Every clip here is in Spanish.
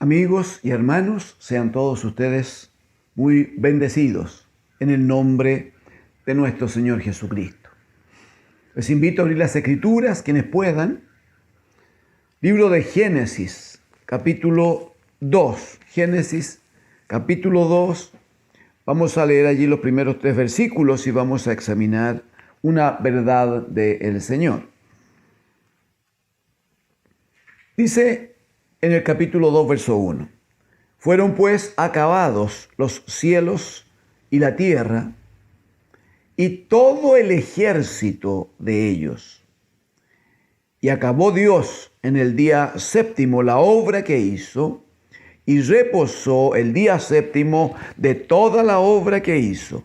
Amigos y hermanos, sean todos ustedes muy bendecidos en el nombre de nuestro Señor Jesucristo. Les invito a abrir las Escrituras, quienes puedan. Libro de Génesis, capítulo 2. Génesis, capítulo 2. Vamos a leer allí los primeros 3 versículos y vamos a examinar una verdad del Señor. Dice en el capítulo 2, verso 1. Fueron pues acabados los cielos y la tierra y todo el ejército de ellos. Y acabó Dios en el día séptimo la obra que hizo, y reposó el día séptimo de toda la obra que hizo.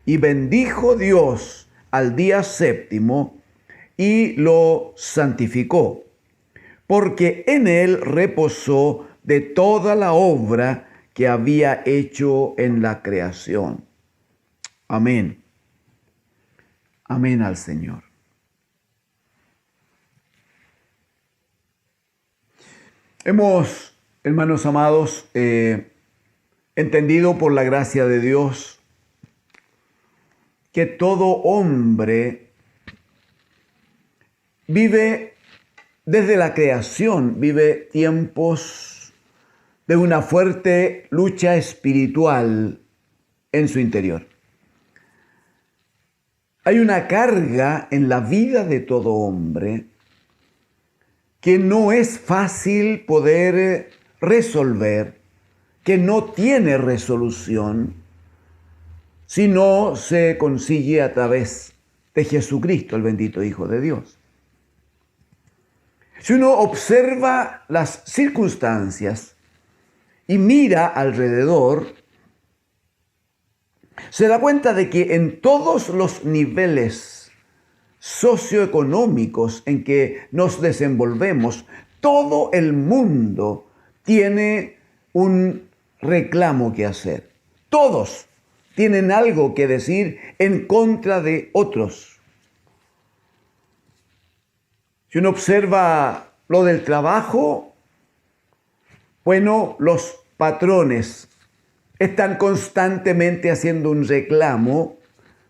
Y bendijo Dios al día séptimo y lo santificó, porque en él reposó de toda la obra que había hecho en la creación. Amén. Amén al Señor. Hemos, hermanos amados, entendido por la gracia de Dios que todo hombre vive desde la creación, vive tiempos de una fuerte lucha espiritual en su interior. Hay una carga en la vida de todo hombre que no es fácil poder resolver, que no tiene resolución, si no se consigue a través de Jesucristo, el bendito Hijo de Dios. Si uno observa las circunstancias y mira alrededor, se da cuenta de que en todos los niveles socioeconómicos en que nos desenvolvemos, todo el mundo tiene un reclamo que hacer. Todos tienen algo que decir en contra de otros. Si uno observa lo del trabajo, bueno, los patrones están constantemente haciendo un reclamo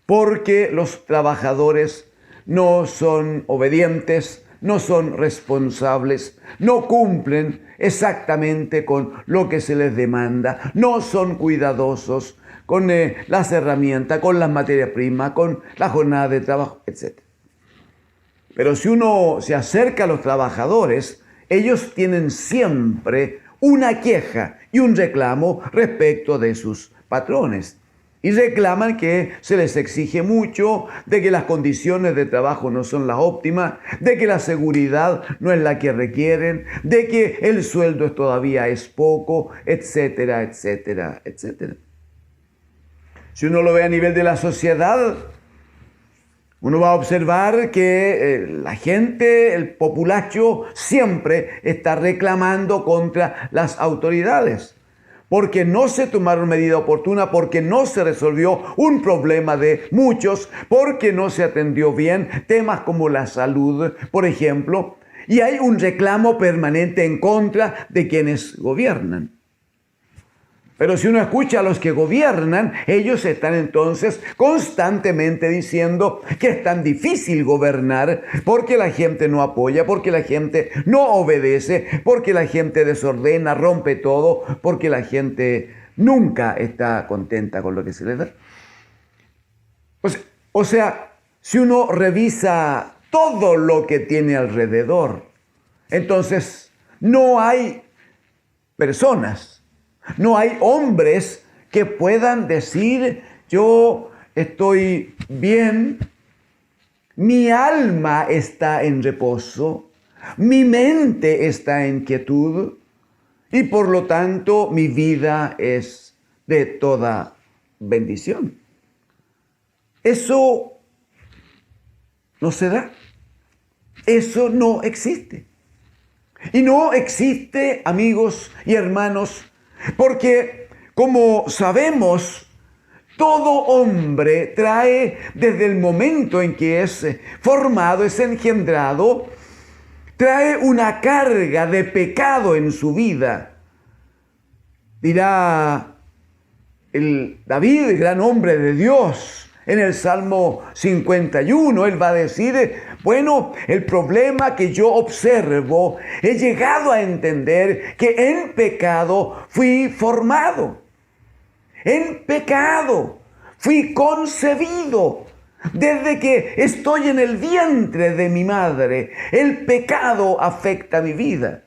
porque los trabajadores no son obedientes, no son responsables, no cumplen exactamente con lo que se les demanda, no son cuidadosos con las herramientas, con las materias primas, con la jornada de trabajo, etc. Pero si uno se acerca a los trabajadores, ellos tienen siempre una queja y un reclamo respecto de sus patrones. Y reclaman que se les exige mucho, de que las condiciones de trabajo no son las óptimas, de que la seguridad no es la que requieren, de que el sueldo todavía es poco, etcétera, etcétera, etcétera. Si uno lo ve a nivel de la sociedad, uno va a observar que la gente, el populacho, siempre está reclamando contra las autoridades, porque no se tomaron medida oportuna, porque no se resolvió un problema de muchos, porque no se atendió bien temas como la salud, por ejemplo, y hay un reclamo permanente en contra de quienes gobiernan. Pero si uno escucha a los que gobiernan, ellos están entonces constantemente diciendo que es tan difícil gobernar porque la gente no apoya, porque la gente no obedece, porque la gente desordena, rompe todo, porque la gente nunca está contenta con lo que se les da. O sea, si uno revisa todo lo que tiene alrededor, entonces no hay personas, no hay hombres que puedan decir: yo estoy bien, mi alma está en reposo, mi mente está en quietud y por lo tanto mi vida es de toda bendición. Eso no se da. Eso no existe. Y no existe, amigos y hermanos, porque, como sabemos, todo hombre trae desde el momento en que es formado, es engendrado, trae una carga de pecado en su vida. Dirá David, el gran hombre de Dios, en el Salmo 51, él va a decir, bueno, el problema que yo observo, he llegado a entender que en pecado fui formado. En pecado fui concebido. Desde que estoy en el vientre de mi madre, el pecado afecta mi vida.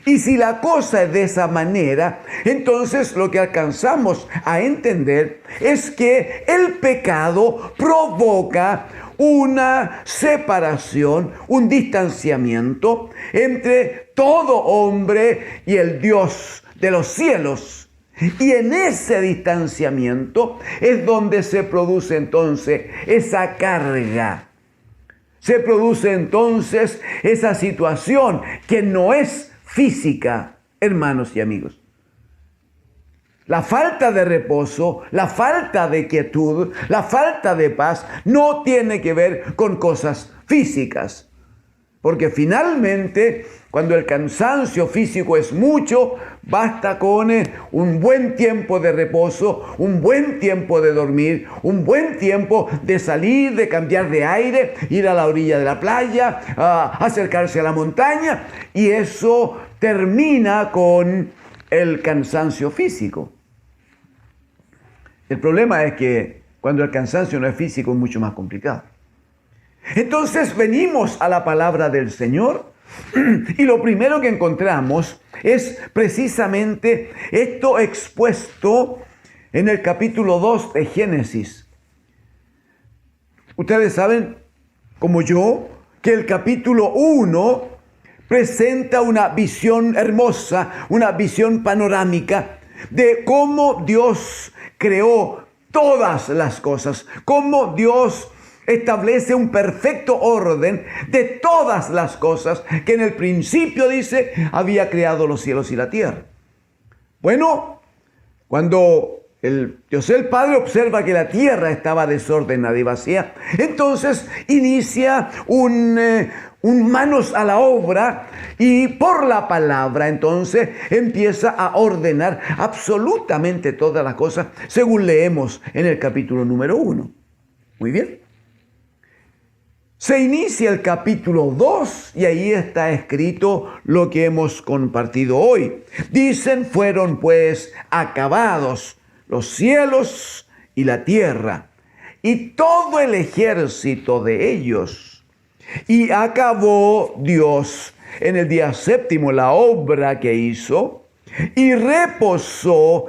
Y si la cosa es de esa manera, entonces lo que alcanzamos a entender es que el pecado provoca una separación, un distanciamiento entre todo hombre y el Dios de los cielos. Y en ese distanciamiento es donde se produce entonces esa carga. Se produce entonces esa situación que no es física, hermanos y amigos. La falta de reposo, la falta de quietud, la falta de paz no tiene que ver con cosas físicas. Porque finalmente, cuando el cansancio físico es mucho, basta con un buen tiempo de reposo, un buen tiempo de dormir, un buen tiempo de salir, de cambiar de aire, ir a la orilla de la playa, acercarse a la montaña, y eso termina con el cansancio físico. El problema es que cuando el cansancio no es físico es mucho más complicado. Entonces venimos a la palabra del Señor y lo primero que encontramos es precisamente esto expuesto en el capítulo 2 de Génesis. Ustedes saben, como yo, que el capítulo 1 presenta una visión hermosa, una visión panorámica de cómo Dios creó todas las cosas, cómo Dios establece un perfecto orden de todas las cosas que en el principio, dice, había creado los cielos y la tierra. Bueno, cuando Dios el Padre observa que la tierra estaba desordenada y vacía, entonces inicia un manos a la obra y por la palabra entonces empieza a ordenar absolutamente todas las cosas según leemos en el capítulo número 1. Muy bien. Se inicia el capítulo 2 y ahí está escrito lo que hemos compartido hoy. Dicen, fueron pues acabados los cielos y la tierra y todo el ejército de ellos. Y acabó Dios en el día séptimo la obra que hizo y reposó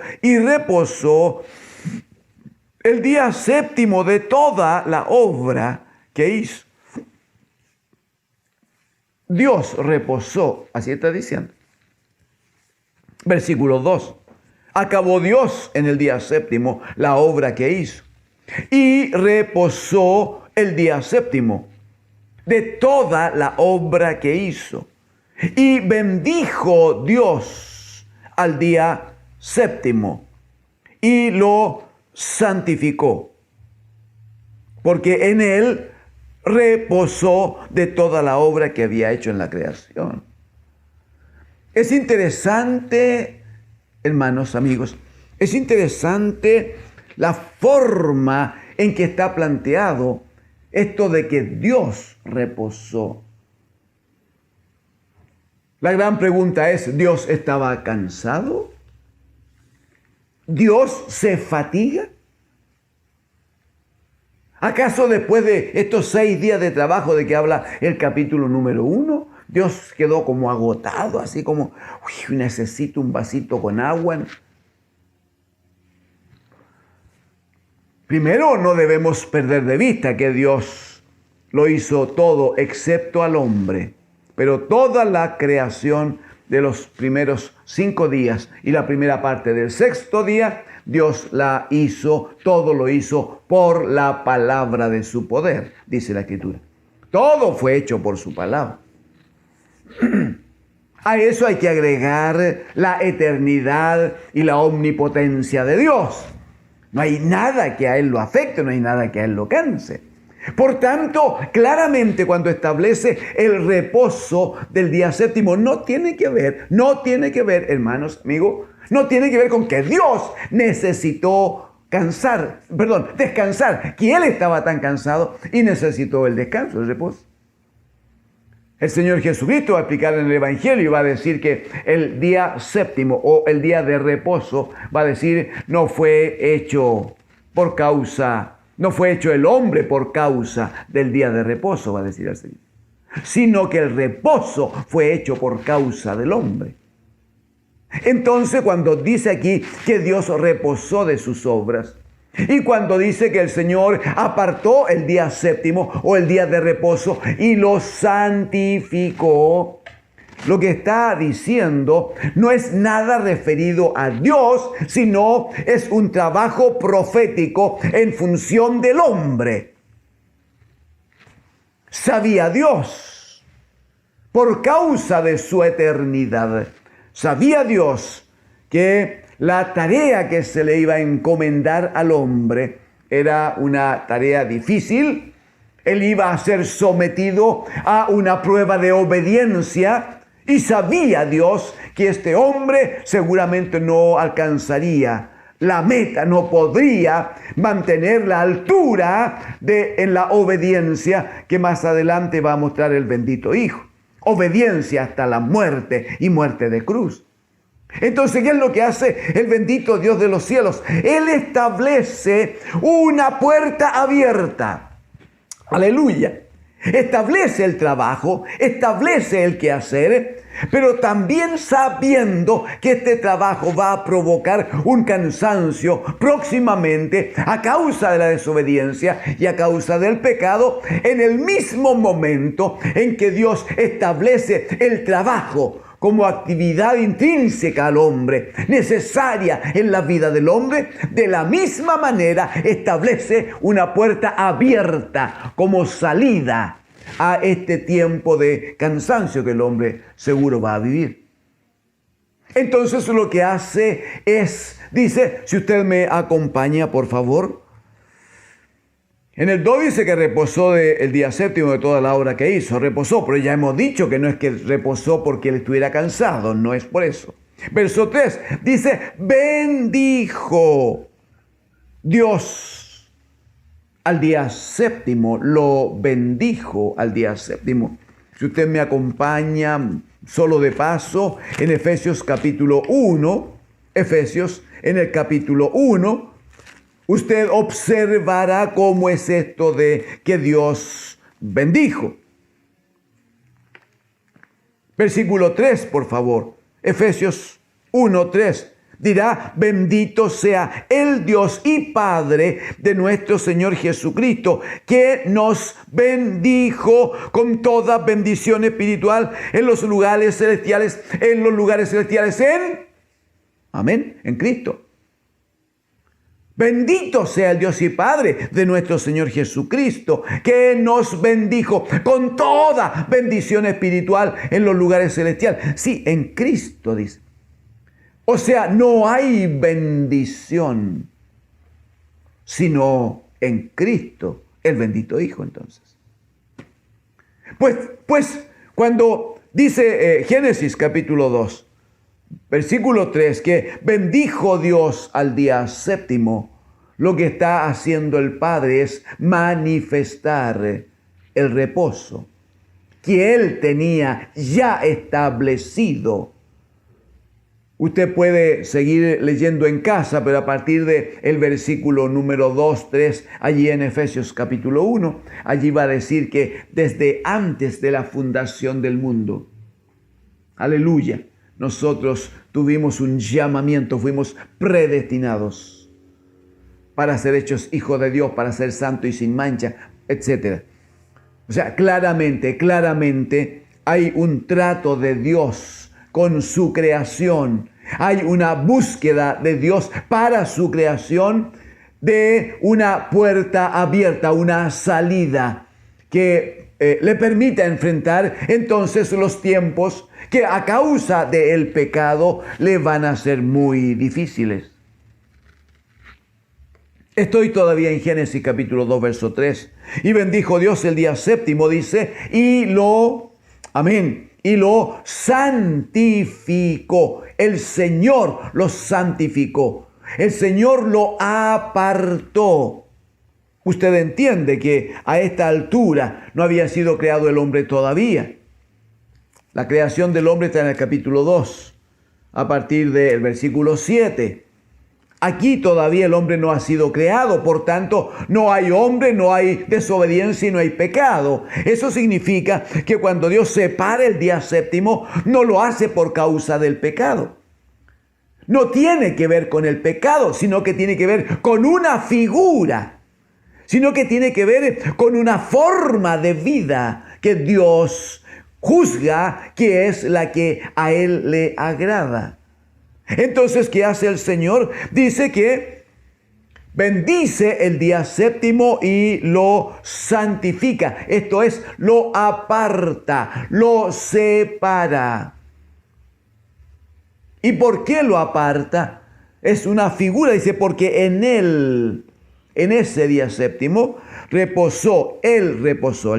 el día séptimo de toda la obra que hizo. Dios reposó, así está diciendo. Versículo 2. Acabó Dios en el día séptimo la obra que hizo. Y reposó el día séptimo de toda la obra que hizo. Y bendijo Dios al día séptimo y lo santificó. Porque en él reposó de toda la obra que había hecho en la creación. Es interesante, hermanos, amigos, es interesante la forma en que está planteado esto de que Dios reposó. La gran pregunta es, ¿Dios estaba cansado? ¿Dios se fatiga? ¿Acaso después de estos 6 días de trabajo de que habla el capítulo número 1, Dios quedó como agotado, así como, necesito un vasito con agua? Primero, no debemos perder de vista que Dios lo hizo todo excepto al hombre, pero toda la creación de los primeros 5 días y la primera parte del 6º día, Dios la hizo, todo lo hizo por la palabra de su poder, dice la Escritura. Todo fue hecho por su palabra. A eso hay que agregar la eternidad y la omnipotencia de Dios. No hay nada que a Él lo afecte, no hay nada que a Él lo canse. Por tanto, claramente cuando establece el reposo del día séptimo, no tiene que ver, hermanos, amigos, no tiene que ver con que Dios necesitó descansar, que Él estaba tan cansado y necesitó el descanso, el reposo. El Señor Jesucristo va a explicar en el Evangelio y va a decir que el día séptimo o el día de reposo, va a decir, no fue hecho el hombre por causa del día de reposo, va a decir el Señor, sino que el reposo fue hecho por causa del hombre. Entonces, cuando dice aquí que Dios reposó de sus obras, y cuando dice que el Señor apartó el día séptimo o el día de reposo y lo santificó, lo que está diciendo no es nada referido a Dios, sino es un trabajo profético en función del hombre. Sabía Dios, por causa de su eternidad, sabía Dios que la tarea que se le iba a encomendar al hombre era una tarea difícil. Él iba a ser sometido a una prueba de obediencia y sabía Dios que este hombre seguramente no alcanzaría la meta, no podría mantener la altura en la obediencia que más adelante va a mostrar el bendito Hijo. Obediencia hasta la muerte y muerte de cruz. Entonces, ¿qué es lo que hace el bendito Dios de los cielos? Él establece una puerta abierta. Aleluya. Establece el trabajo, establece el quehacer, pero también sabiendo que este trabajo va a provocar un cansancio próximamente a causa de la desobediencia y a causa del pecado, en el mismo momento en que Dios establece el trabajo como actividad intrínseca al hombre, necesaria en la vida del hombre, de la misma manera establece una puerta abierta como salida a este tiempo de cansancio que el hombre seguro va a vivir. Entonces lo que hace es, dice, si usted me acompaña por favor, en el 2 dice que reposó el día séptimo de toda la obra que hizo. Reposó, pero ya hemos dicho que no es que reposó porque él estuviera cansado, no es por eso. Verso 3 dice, bendijo Dios al día séptimo, lo bendijo al día séptimo. Si usted me acompaña solo de paso en Efesios capítulo 1, en el capítulo 1, usted observará cómo es esto de que Dios bendijo. Versículo 3, por favor. Efesios 1:3. Dirá, bendito sea el Dios y Padre de nuestro Señor Jesucristo, que nos bendijo con toda bendición espiritual en los lugares celestiales, en Cristo. Bendito sea el Dios y Padre de nuestro Señor Jesucristo, que nos bendijo con toda bendición espiritual en los lugares celestiales. Sí, en Cristo, dice. O sea, no hay bendición, sino en Cristo, el bendito Hijo, entonces. Pues cuando dice Génesis capítulo 2, versículo 3, que bendijo Dios al día séptimo, lo que está haciendo el Padre es manifestar el reposo que Él tenía ya establecido. Usted puede seguir leyendo en casa, pero a partir del versículo número 2, 3, allí en Efesios capítulo 1, allí va a decir que desde antes de la fundación del mundo, aleluya, nosotros tuvimos un llamamiento, fuimos predestinados para ser hechos hijos de Dios, para ser santo y sin mancha, etc. O sea, claramente hay un trato de Dios con su creación. Hay una búsqueda de Dios para su creación de una puerta abierta, una salida que le permita enfrentar entonces los tiempos que a causa del pecado le van a ser muy difíciles. Estoy todavía en Génesis capítulo 2, verso 3. Y bendijo Dios el día séptimo, dice, y lo santificó. El Señor lo santificó. El Señor lo apartó. Usted entiende que a esta altura no había sido creado el hombre todavía. La creación del hombre está en el capítulo 2, a partir del versículo 7. Aquí todavía el hombre no ha sido creado, por tanto, no hay hombre, no hay desobediencia y no hay pecado. Eso significa que cuando Dios separa el día séptimo, no lo hace por causa del pecado. No tiene que ver con el pecado, sino que tiene que ver con una figura, sino que tiene que ver con una forma de vida que Dios juzga que es la que a Él le agrada. Entonces, ¿qué hace el Señor? Dice que bendice el día séptimo y lo santifica. Esto es, lo aparta, lo separa. ¿Y por qué lo aparta? Es una figura, dice, porque en él, en ese día séptimo, el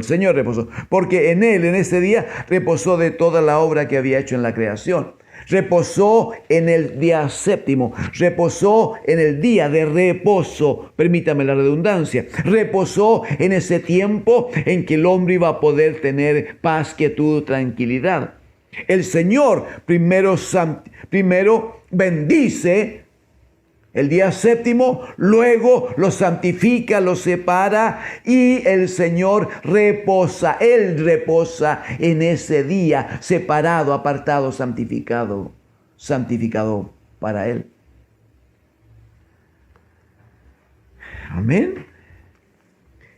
Señor reposó, porque en él, en ese día, reposó de toda la obra que había hecho en la creación. Reposó en el día séptimo, reposó en el día de reposo, permítame la redundancia, reposó en ese tiempo en que el hombre iba a poder tener paz, quietud, tranquilidad. El Señor primero bendice el día séptimo, luego lo santifica, lo separa y el Señor reposa. Él reposa en ese día, separado, apartado, santificado para Él. Amén.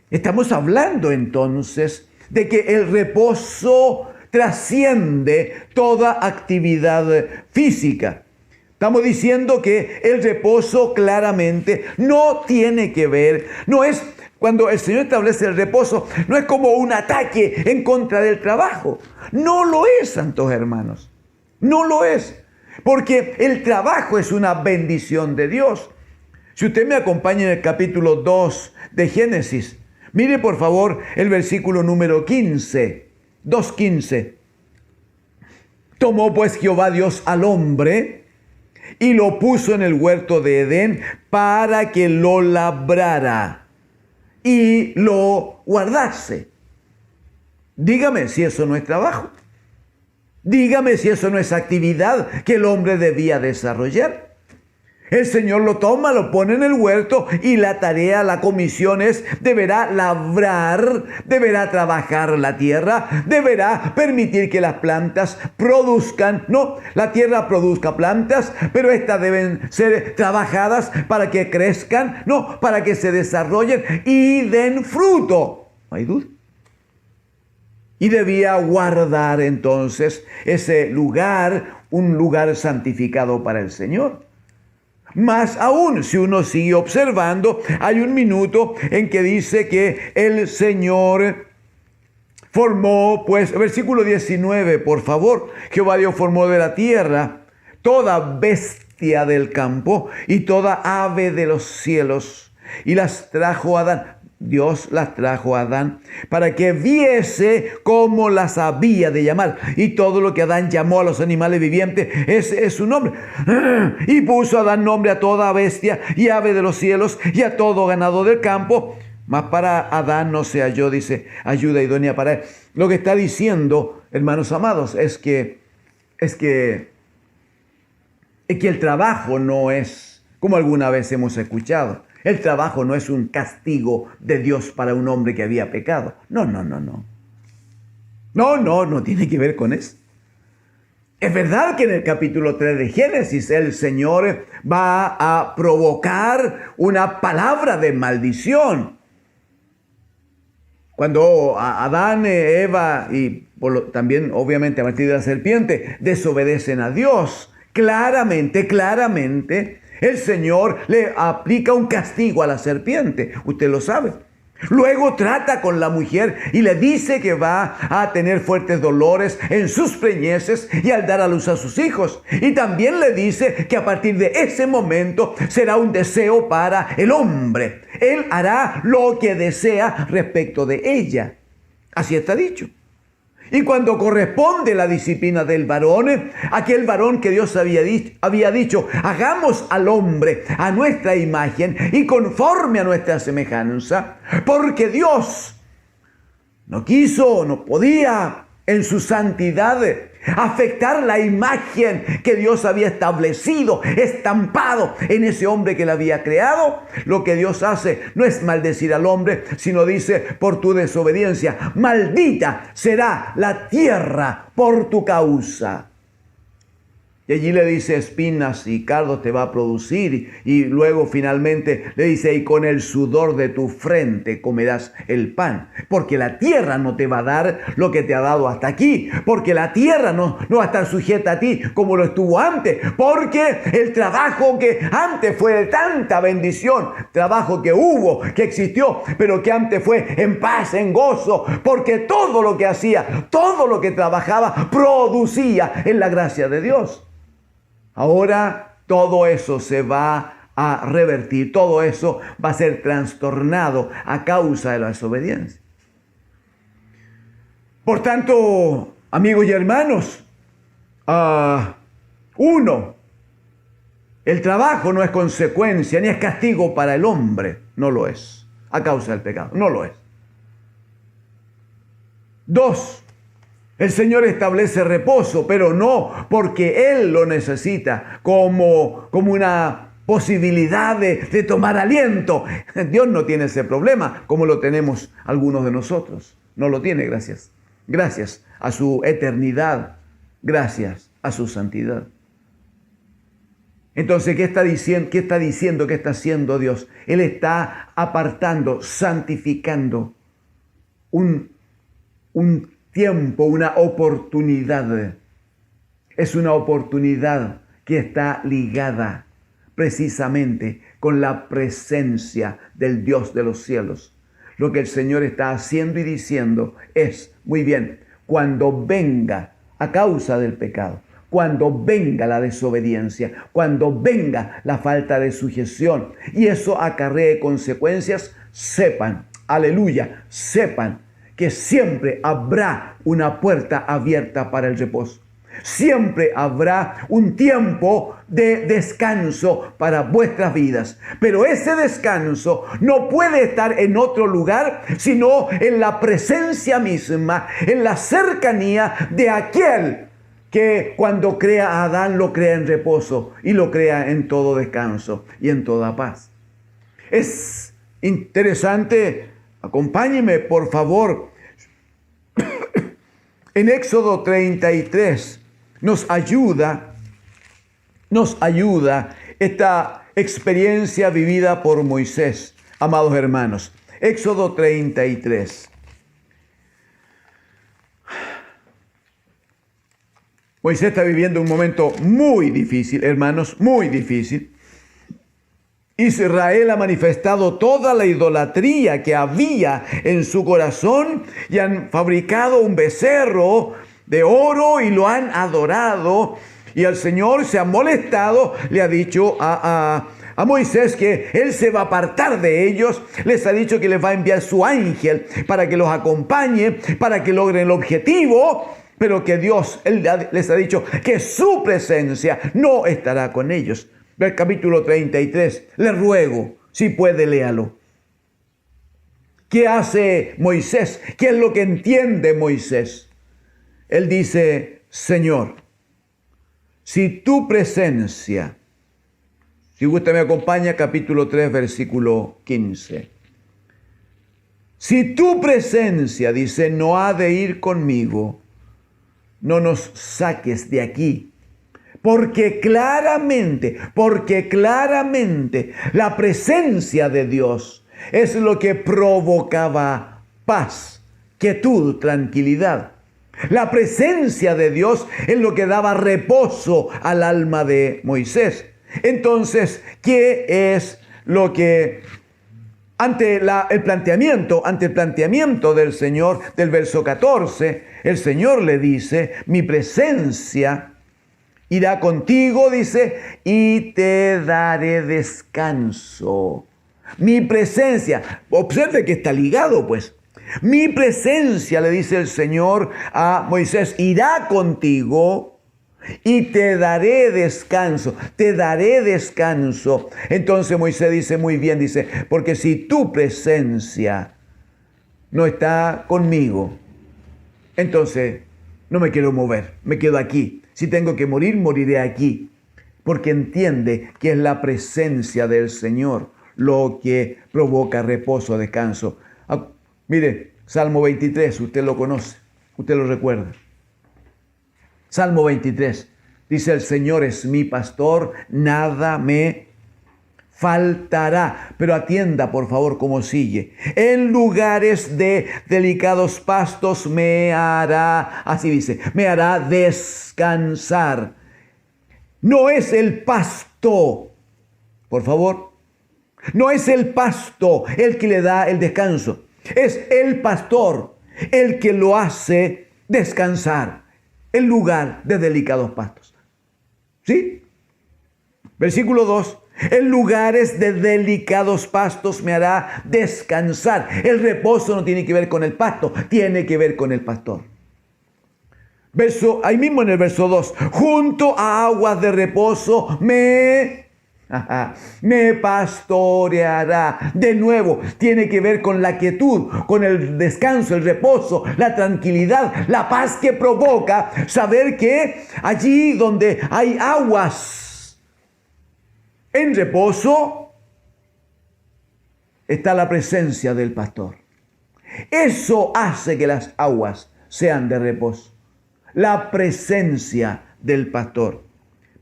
Estamos hablando entonces de que el reposo trasciende toda actividad física. Estamos diciendo que el reposo claramente no tiene que ver, no es, cuando el Señor establece el reposo, no es como un ataque en contra del trabajo. No lo es, santos hermanos. No lo es. Porque el trabajo es una bendición de Dios. Si usted me acompaña en el capítulo 2 de Génesis, mire por favor el versículo número 15, 2:15. Tomó pues Jehová Dios al hombre y lo puso en el huerto de Edén para que lo labrara y lo guardase. Dígame si eso no es trabajo. Dígame si eso no es actividad que el hombre debía desarrollar. El Señor lo toma, lo pone en el huerto y la tarea, la comisión es, deberá labrar, deberá trabajar la tierra, deberá permitir que las plantas produzcan, no, la tierra produzca plantas, pero estas deben ser trabajadas para que crezcan, no, para que se desarrollen y den fruto. No hay duda. Y debía guardar entonces ese lugar, un lugar santificado para el Señor. Más aún, si uno sigue observando, hay un minuto en que dice que el Señor formó, pues, versículo 19, por favor. Jehová Dios formó de la tierra toda bestia del campo y toda ave de los cielos y las trajo a Adán. Dios las trajo a Adán para que viese cómo las había de llamar. Y todo lo que Adán llamó a los animales vivientes, ese es su nombre. Y puso Adán nombre a toda bestia y ave de los cielos y a todo ganado del campo. Mas para Adán no se halló, dice, ayuda idónea para él. Lo que está diciendo, hermanos amados, es que el trabajo no es, como alguna vez hemos escuchado, el trabajo no es un castigo de Dios para un hombre que había pecado. No. No tiene que ver con eso. Es verdad que en el capítulo 3 de Génesis el Señor va a provocar una palabra de maldición. Cuando Adán, Eva y también obviamente a partir de la serpiente desobedecen a Dios, claramente, el Señor le aplica un castigo a la serpiente. Usted lo sabe. Luego trata con la mujer y le dice que va a tener fuertes dolores en sus preñeces y al dar a luz a sus hijos. Y también le dice que a partir de ese momento será un deseo para el hombre. Él hará lo que desea respecto de ella. Así está dicho. Y cuando corresponde la disciplina del varón, aquel varón que Dios había dicho, hagamos al hombre a nuestra imagen y conforme a nuestra semejanza, porque Dios no quiso, no podía en su santidad afectar la imagen que Dios había establecido, estampado en ese hombre que le había creado. Lo que Dios hace no es maldecir al hombre, sino dice, por tu desobediencia, maldita será la tierra por tu causa. Y allí le dice, espinas y cardos te va a producir. Y luego finalmente le dice, y con el sudor de tu frente comerás el pan. Porque la tierra no te va a dar lo que te ha dado hasta aquí. Porque la tierra no va a estar sujeta a ti como lo estuvo antes. Porque el trabajo que antes fue de tanta bendición, trabajo que hubo, que existió, pero que antes fue en paz, en gozo. Porque todo lo que hacía, todo lo que trabajaba, producía en la gracia de Dios. Ahora todo eso se va a revertir, todo eso va a ser trastornado a causa de la desobediencia. Por tanto, amigos y hermanos, el trabajo no es consecuencia ni es castigo para el hombre, no lo es, a causa del pecado, no lo es. 2, el Señor establece reposo, pero no porque Él lo necesita como una posibilidad de tomar aliento. Dios no tiene ese problema como lo tenemos algunos de nosotros. No lo tiene, gracias. Gracias a su eternidad, gracias a su santidad. Entonces, ¿qué está diciendo? ¿Qué está haciendo Dios? Él está apartando, santificando un tiempo, una oportunidad. Es una oportunidad que está ligada precisamente con la presencia del Dios de los cielos. Lo que el Señor está haciendo y diciendo es, muy bien, cuando venga a causa del pecado, cuando venga la desobediencia, cuando venga la falta de sujeción y eso acarree consecuencias, sepan, aleluya, sepan que siempre habrá una puerta abierta para el reposo. Siempre habrá un tiempo de descanso para vuestras vidas. Pero ese descanso no puede estar en otro lugar, sino en la presencia misma, en la cercanía de aquel que cuando crea a Adán lo crea en reposo y lo crea en todo descanso y en toda paz. Es interesante. Acompáñeme, por favor. En Éxodo 33 nos ayuda esta experiencia vivida por Moisés, amados hermanos. Éxodo 33. Moisés está viviendo un momento muy difícil, hermanos, muy difícil. Israel ha manifestado toda la idolatría que había en su corazón y han fabricado un becerro de oro y lo han adorado. Y el Señor se ha molestado, le ha dicho a Moisés que Él se va a apartar de ellos. Les ha dicho que les va a enviar su ángel para que los acompañe, para que logren el objetivo. Pero que Dios, Él les ha dicho que su presencia no estará con ellos. Del capítulo 33, le ruego, si puede, léalo. ¿Qué hace Moisés? ¿Qué es lo que entiende Moisés? Él dice, Señor, si tu presencia, si usted me acompaña, capítulo 3, versículo 15. Si tu presencia, dice, no ha de ir conmigo, no nos saques de aquí. Porque claramente la presencia de Dios es lo que provocaba paz, quietud, tranquilidad. La presencia de Dios es lo que daba reposo al alma de Moisés. Entonces, ¿qué es lo que ante el planteamiento del Señor, del verso 14, el Señor le dice, mi presencia irá contigo, dice, y te daré descanso. Mi presencia, observe que está ligado, pues. Mi presencia, le dice el Señor a Moisés, irá contigo y te daré descanso, te daré descanso. Entonces Moisés dice, muy bien, dice, porque si tu presencia no está conmigo, entonces no me quiero mover, me quedo aquí. Si tengo que morir, moriré aquí, porque entiende que es la presencia del Señor lo que provoca reposo, descanso. Mire, Salmo 23, usted lo conoce, usted lo recuerda. Salmo 23, dice, el Señor es mi pastor, nada me faltará. Pero atienda, por favor, cómo sigue. En lugares de delicados pastos me hará, así dice, me hará descansar. No es el pasto, por favor, no es el pasto el que le da el descanso. Es el pastor el que lo hace descansar en lugar de delicados pastos. ¿Sí? Versículo 2. En lugares de delicados pastos me hará descansar. El reposo no tiene que ver con el pasto, tiene que ver con el pastor. Ahí mismo en el verso 2. Junto a aguas de reposo me pastoreará. De nuevo, tiene que ver con la quietud, con el descanso, el reposo, la tranquilidad, la paz que provoca saber que allí donde hay aguas en reposo está la presencia del pastor. Eso hace que las aguas sean de reposo. La presencia del pastor.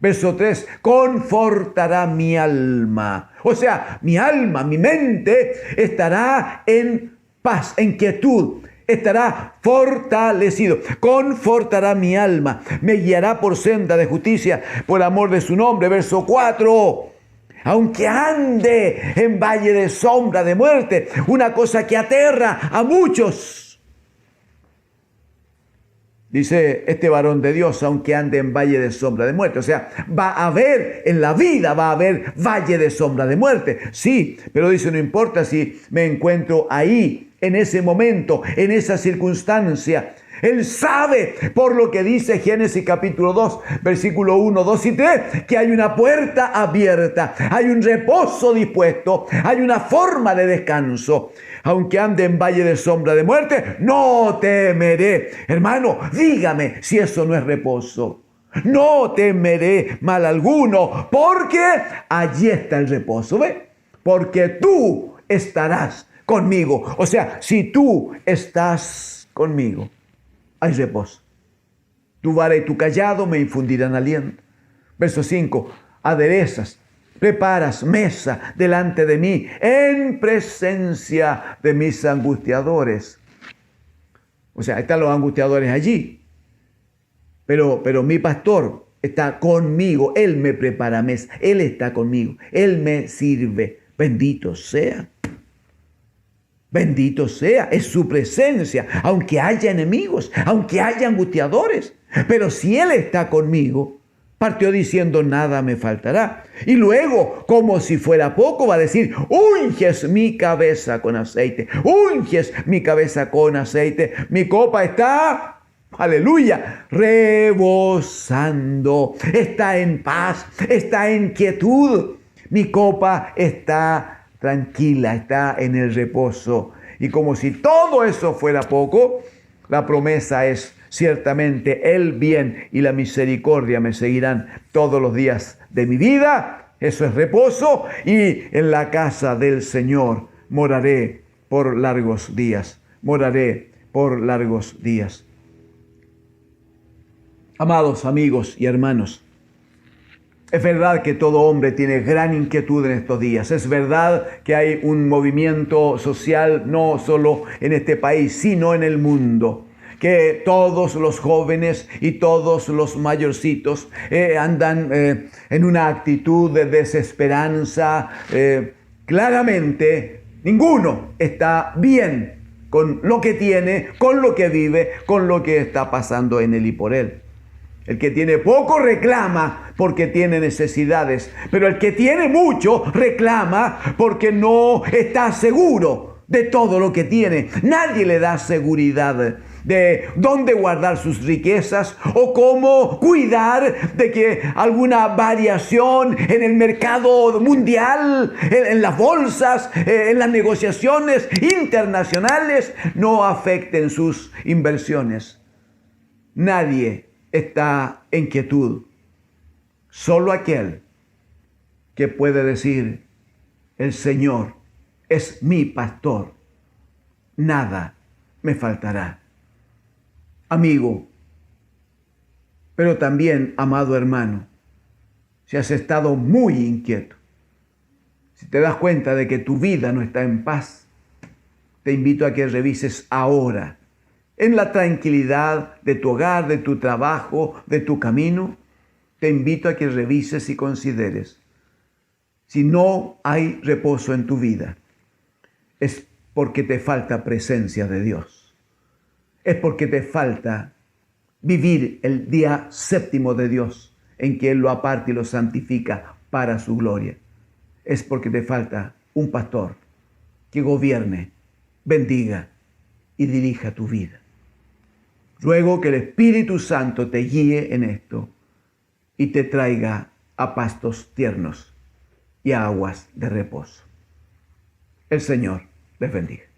Verso 3, confortará mi alma. O sea, mi alma, mi mente estará en paz, en quietud. Estará fortalecido. Confortará mi alma. Me guiará por senda de justicia por amor de su nombre. Verso 4. Aunque ande en valle de sombra de muerte. Una cosa que aterra a muchos. Dice este varón de Dios, aunque ande en valle de sombra de muerte. O sea, va a haber en la vida, va a haber valle de sombra de muerte. Sí, pero dice, no importa si me encuentro ahí, en ese momento, en esa circunstancia. Él sabe, por lo que dice Génesis capítulo 2, versículo 1, 2 y 3, que hay una puerta abierta, hay un reposo dispuesto, hay una forma de descanso. Aunque ande en valle de sombra de muerte, no temeré. Hermano, dígame si eso no es reposo. No temeré mal alguno, porque allí está el reposo. ¿Ve? Porque tú estarás conmigo. O sea, si tú estás conmigo, hay reposo. Tu vara y tu cayado me infundirán aliento. Verso 5. Aderezas, preparas mesa delante de mí en presencia de mis angustiadores. O sea, están los angustiadores allí. Pero mi pastor está conmigo. Él me prepara mesa. Él está conmigo. Él me sirve. Bendito sea. Bendito sea, es su presencia, aunque haya enemigos, aunque haya angustiadores. Pero si Él está conmigo, partió diciendo, nada me faltará. Y luego, como si fuera poco, va a decir, unges mi cabeza con aceite, unges mi cabeza con aceite. Mi copa está, aleluya, rebosando, está en paz, está en quietud. Mi copa está tranquila, está en el reposo. Y como si todo eso fuera poco, la promesa es ciertamente el bien y la misericordia me seguirán todos los días de mi vida. Eso es reposo. Y en la casa del Señor moraré por largos días. Moraré por largos días. Amados amigos y hermanos, es verdad que todo hombre tiene gran inquietud en estos días. Es verdad que hay un movimiento social no solo en este país, sino en el mundo. Que todos los jóvenes y todos los mayorcitos andan en una actitud de desesperanza. Claramente Ninguno está bien con lo que tiene, con lo que vive, con lo que está pasando en él y por él. El que tiene poco reclama porque tiene necesidades, pero el que tiene mucho reclama porque no está seguro de todo lo que tiene. Nadie le da seguridad de dónde guardar sus riquezas o cómo cuidar de que alguna variación en el mercado mundial, en las bolsas, en las negociaciones internacionales no afecten sus inversiones. Nadie está en quietud. Solo aquel que puede decir: el Señor es mi pastor, nada me faltará. Amigo, pero también, amado hermano, si has estado muy inquieto, si te das cuenta de que tu vida no está en paz, te invito a que revises ahora, en la tranquilidad de tu hogar, de tu trabajo, de tu camino, te invito a que revises y consideres. Si no hay reposo en tu vida, es porque te falta presencia de Dios. Es porque te falta vivir el día séptimo de Dios, en que Él lo aparta y lo santifica para su gloria. Es porque te falta un pastor que gobierne, bendiga y dirija tu vida. Ruego que el Espíritu Santo te guíe en esto y te traiga a pastos tiernos y a aguas de reposo. El Señor les bendiga.